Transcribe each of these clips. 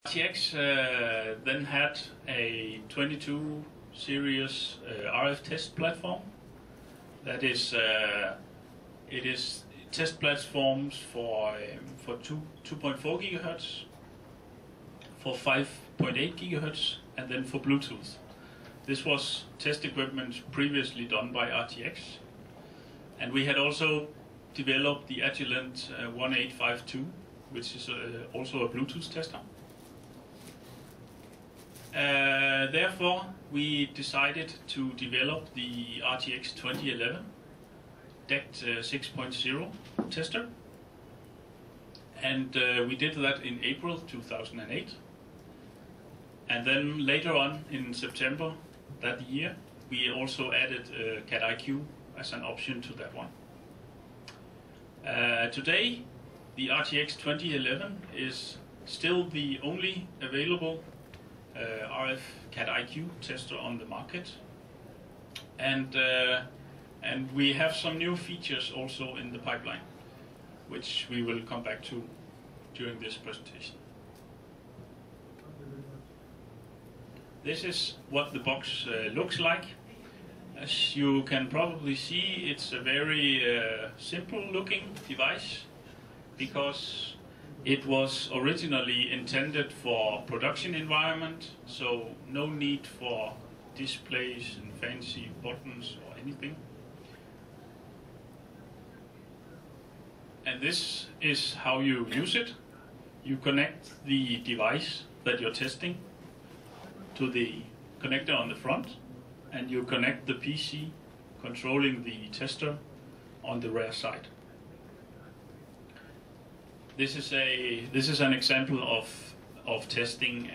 RTX then had a 22 series RF test platform. That is, it is test platforms for 2.4 gigahertz, for 5.8 gigahertz, and then for Bluetooth. This was test equipment previously done by RTX, and we had also developed the Agilent 1852, which is also a Bluetooth tester. Therefore, we decided to develop the RTX 2011 DECT 6.0 tester, and we did that in April 2008. And then later on in September that year, we also added Cat IQ as an option to that one. Today, the RTX 2011 is still the only available RF Cat IQ tester on the market, and we have some new features also in the pipeline, which we will come back to during this presentation. This is what the box looks like. As you can probably see, it's a very simple looking device, because it was originally intended for production environment, so no need for displays and fancy buttons or anything. And this is how you use it. You connect the device that you're testing to the connector on the front, and you connect the PC controlling the tester on the rear side. This is an example of testing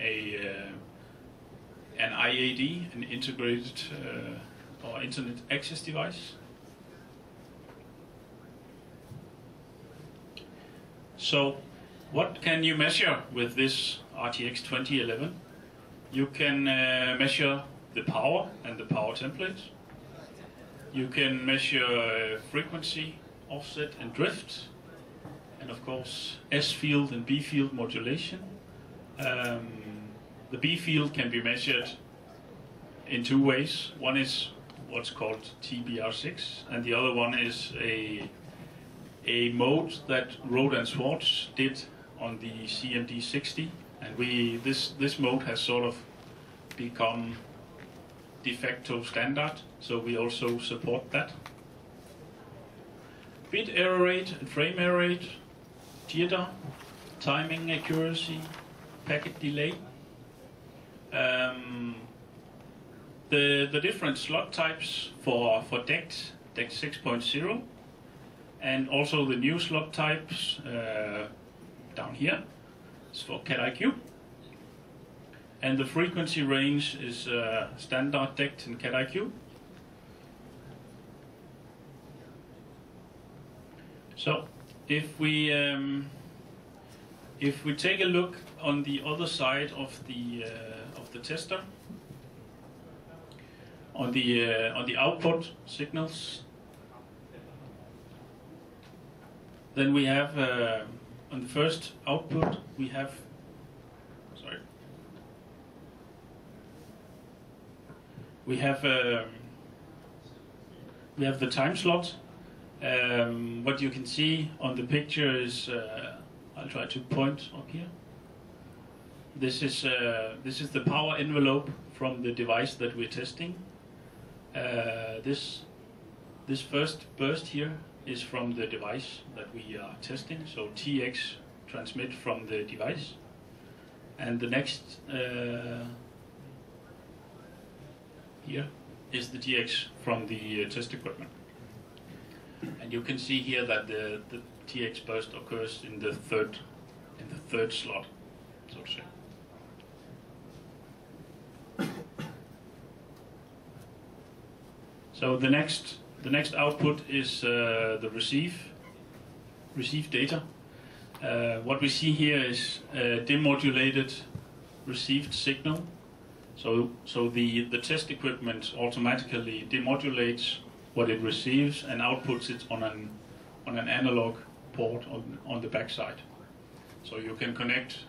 an IAD, an integrated or Internet Access Device. So, what can you measure with this RTX 2011? You can measure the power and the power template. You can measure frequency, offset, and drift. And of course, S field and B field modulation. The B field can be measured in two ways. One is what's called TBR6, and the other one is a mode that Rohde and Schwarz did on the CMD60, and this mode has sort of become de facto standard, so we also support that. Bit error rate and frame error rate, jitter, timing accuracy, packet delay. The different slot types for DECT 6.0, and also the new slot types down here is for Cat IQ. And the frequency range is standard DECT and Cat IQ. So, if we take a look on the other side of the tester, on the output signals, then we have on the first output we have the time slot. What you can see on the picture is, I'll try to point up here. This is the power envelope from the device that we're testing. This first burst here is from the device that we are testing, so TX transmit from the device, and the next here is the TX from the test equipment. And you can see here that the TX burst occurs in the third slot, so to say. So the next output is the receive data. What we see here is a demodulated received signal. So the test equipment automatically demodulates what it receives and outputs it on an analog port on the backside. So you can connect